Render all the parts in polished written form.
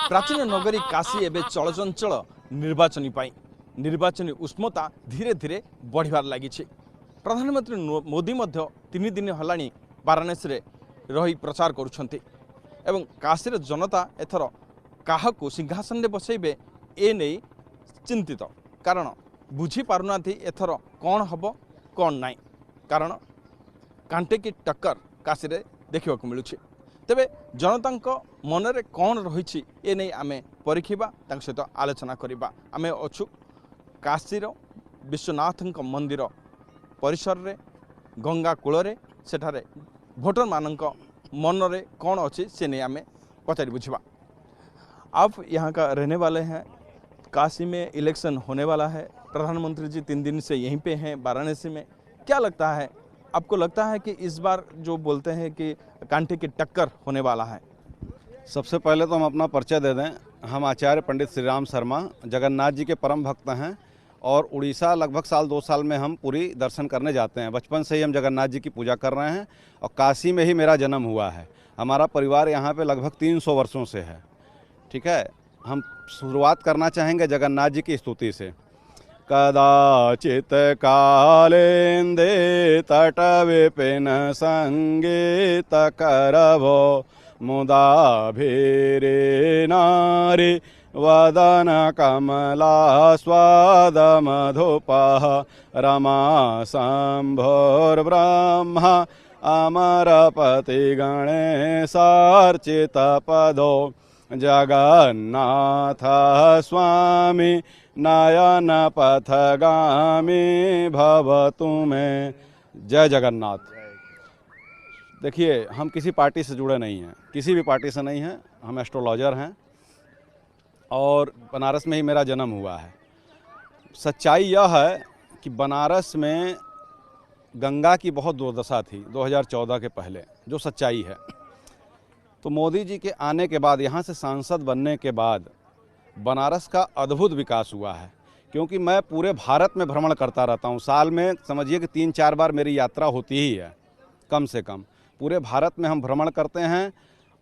प्राचीन नगरी काशी एवं चलचंचल निर्वाचन निर्वाचन उष्मता धीरे धीरे बढ़िबार लगी। प्रधानमंत्री मोदी मध्य 3 दिन हलानी वाराणसी रे रही प्रचार करुछंती एवं काशी जनता एथर काहाकू सिंहासन में बसैबे ए नहीं चिंतित, कारण बुझी पारुना एथर कौन हम कौन नाई, कारण कांटे की टक्कर काशी रे देखा मिलूँ। तेबे जनता मनरे कौन रही ए नहीं आमे परीखिबा, सहित आलोचना करिबा। आमे अछु काशीर विश्वनाथ मंदिर परिसर रे गंगा कूल सेठारे भोटर मानक मनरे कौन अच्छी से नहीं आमे पचारि बुझिबा। आप यहाँ का रहने वाले हैं, काशी में इलेक्शन होने वाला है, प्रधानमंत्री जी 3 दिन से यहीं पे हैं वाराणसी में। क्या लगता है आपको, लगता है कि इस बार जो बोलते हैं कि कांटे की टक्कर होने वाला है? सबसे पहले तो हम अपना परिचय दे दें। हम आचार्य पंडित श्री राम शर्मा जगन्नाथ जी के परम भक्त हैं और उड़ीसा लगभग 2 साल में हम पूरी दर्शन करने जाते हैं। बचपन से ही हम जगन्नाथ जी की पूजा कर रहे हैं और काशी में ही मेरा जन्म हुआ है। हमारा परिवार यहाँ पे लगभग 300 वर्षों से है। ठीक है, हम शुरुआत करना चाहेंगे जगन्नाथ जी की स्तुति से। कदाचित कालेन्दे तट विपिन संगीत करभो मुदा भीरे नारी वदन कमला स्वाद मधुपः रमा शम्भुर्ब्रह्मा अमरपति गणेशार्चित पदो जगन्नाथ स्वामी नयन पथगामी भवतु में। जय जगन्नाथ। देखिए, हम किसी पार्टी से जुड़े नहीं हैं, किसी भी पार्टी से नहीं हैं। हम एस्ट्रोलॉजर हैं और बनारस में ही मेरा जन्म हुआ है। सच्चाई यह है कि बनारस में गंगा की बहुत दुर्दशा थी 2014 के पहले, जो सच्चाई है। तो मोदी जी के आने के बाद, यहाँ से सांसद बनने के बाद बनारस का अद्भुत विकास हुआ है। क्योंकि मैं पूरे भारत में भ्रमण करता रहता हूँ, साल में समझिए कि 3-4 बार मेरी यात्रा होती ही है कम से कम। पूरे भारत में हम भ्रमण करते हैं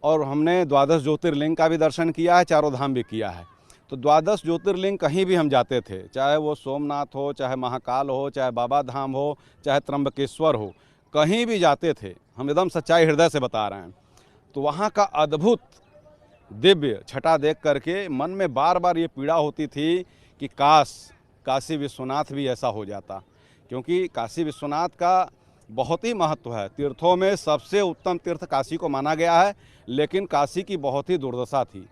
और हमने 12 ज्योतिर्लिंग का भी दर्शन किया है, चारों धाम भी किया है। तो 12 ज्योतिर्लिंग कहीं भी हम जाते थे, चाहे वो सोमनाथ हो, चाहे महाकाल हो, चाहे बाबा धाम हो, चाहे त्र्यंबकेश्वर हो, कहीं भी जाते थे हम। एकदम सच्चाई हृदय से बता रहे हैं। तो वहाँ का अद्भुत दिव्य छटा देख करके मन में बार बार ये पीड़ा होती थी कि काश काशी विश्वनाथ भी ऐसा हो जाता। क्योंकि काशी विश्वनाथ का बहुत ही महत्व है। तीर्थों में सबसे उत्तम तीर्थ काशी को माना गया है, लेकिन काशी की बहुत ही दुर्दशा थी।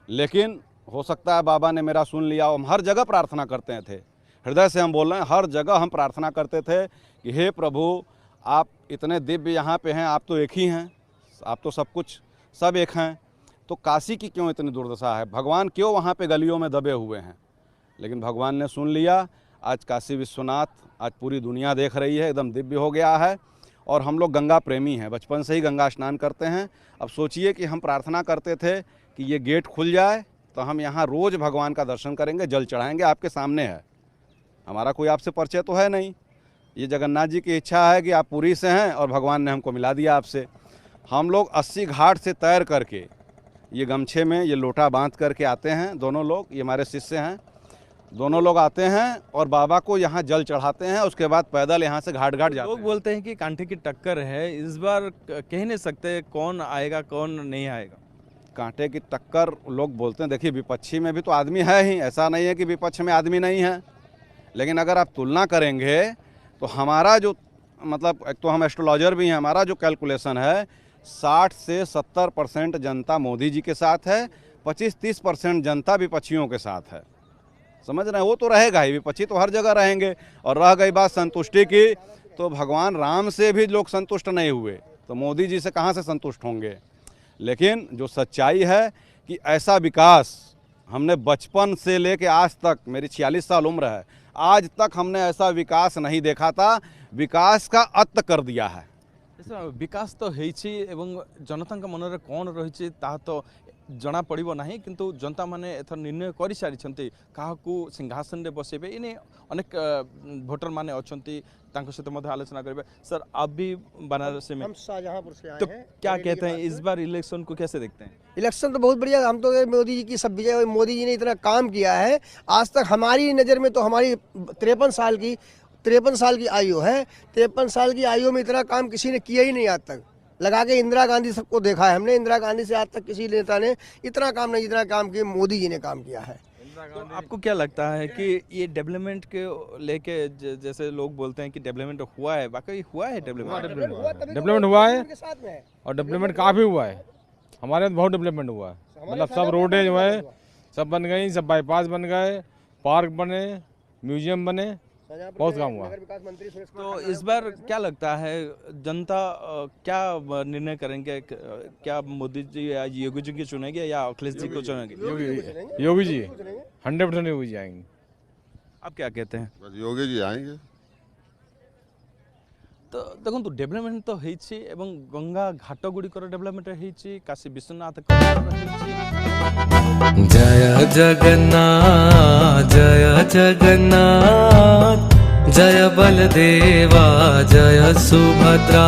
लेकिन हो सकता है बाबा ने मेरा सुन लिया। हम हर जगह प्रार्थना करते थे, हृदय से हम बोल रहे हैं, हर जगह हम प्रार्थना करते थे कि हे प्रभु, आप इतने दिव्य यहाँ पे हैं, आप तो एक ही हैं, आप तो सब कुछ सब एक हैं, तो काशी की क्यों इतनी दुर्दशा है? भगवान क्यों वहाँ पे गलियों में दबे हुए हैं? लेकिन भगवान ने सुन लिया। आज काशी विश्वनाथ आज पूरी दुनिया देख रही है, एकदम दिव्य हो गया है। और हम लोग गंगा प्रेमी हैं, बचपन से ही गंगा स्नान करते हैं। अब सोचिए कि हम प्रार्थना करते थे कि ये गेट खुल जाए तो हम यहाँ रोज़ भगवान का दर्शन करेंगे, जल चढ़ाएंगे। आपके सामने है, हमारा कोई आपसे परिचय तो है नहीं। ये जगन्नाथ जी की इच्छा है कि आप पुरी से हैं और भगवान ने हमको मिला दिया आपसे। हम लोग 80 घाट से तैर करके, ये गमछे में ये लोटा बांध करके आते हैं दोनों लोग, ये हमारे शिष्य हैं, दोनों लोग आते हैं और बाबा को यहाँ जल चढ़ाते हैं। उसके बाद पैदल यहाँ से घाट घाट जाते हैं। लोग बोलते हैं कि कांटे की टक्कर है, इस बार कह नहीं सकते कौन आएगा कौन नहीं आएगा। कांटे की टक्कर लोग बोलते हैं। देखिए, विपक्षी में भी तो आदमी है ही, ऐसा नहीं है कि विपक्ष में आदमी नहीं है। लेकिन अगर आप तुलना करेंगे तो हमारा जो मतलब, एक तो हम एस्ट्रोलॉजर भी हैं, हमारा जो कैलकुलेशन है 60 से 70% जनता मोदी जी के साथ है, 25-30% जनता विपक्षियों के साथ है। समझ रहे हैं? वो तो रहेगा ही, विपक्षी तो हर जगह रहेंगे। और रह गई बात संतुष्टि की, तो भगवान राम से भी लोग संतुष्ट नहीं हुए, तो मोदी जी से कहाँ से संतुष्ट होंगे? लेकिन जो सच्चाई है कि ऐसा विकास हमने बचपन से लेके आज तक, मेरी 46 साल उम्र है, आज तक हमने ऐसा विकास नहीं देखा था। विकास का अंत कर दिया है। विकास तो होइछि एवं जनता मन रे कौन रही तो जना पड़ो ना किंतु जनता माने एथर निर्णय कर सारी क्या सिंहासन में बसेबे इने अनेक भोटर माने अछंती तांको सहित मध्य आलोचना करेंगे। सर आप भी बनारस में हम शाहजहांपुर से आए तो हैं। क्या बरेली कहते के हैं पास इस में। बार इलेक्शन को कैसे देखते हैं? इलेक्शन तो बहुत बढ़िया, हम तो मोदी जी की सब विजय हुई। मोदी जी ने इतना काम किया है आज तक हमारी नज़र में, तो हमारी 53 साल की आयु है। 53 साल की आयु में इतना काम किसी ने किया ही नहीं आज तक। लगा के इंदिरा गांधी सबको देखा है हमने, इंदिरा गांधी से आज तक किसी नेता ने इतना काम नहीं जितना काम किया मोदी जी ने काम किया है। तो आपको क्या लगता है कि ये डेवलपमेंट के लेके जैसे लोग बोलते हैं कि डेवलपमेंट हुआ है, वाकई हुआ है डेवलपमेंट? डेवलपमेंट हुआ है उनके साथ में है। और डेवलपमेंट काफ़ी हुआ है। हमारे यहाँ बहुत डेवलपमेंट हुआ है, मतलब सब रोडें जो है सब बन गई, सब बाईपास बन गए, पार्क बने, म्यूजियम बने, बहुत काम हुआ। नगर विकास मंत्री सुरेश तो कुमार इस बार क्या लगता है जनता क्या निर्णय करेंगे? क्या मोदी जी या योगी जी को चुनेंगे या अखिलेश जी को चुनेंगे? योगी जी 100% योगी जी आएंगे। आप क्या कहते हैं? बस योगी जी आएंगे। तो देखो डेवलपमेंट तो होइछि एवं गंगा घाट गुड़िकर डेवलपमेंट होइछि, काशी विश्वनाथ जय जगन्नाथ जय जगन्नाथ जय बलदेवा जय सुभद्रा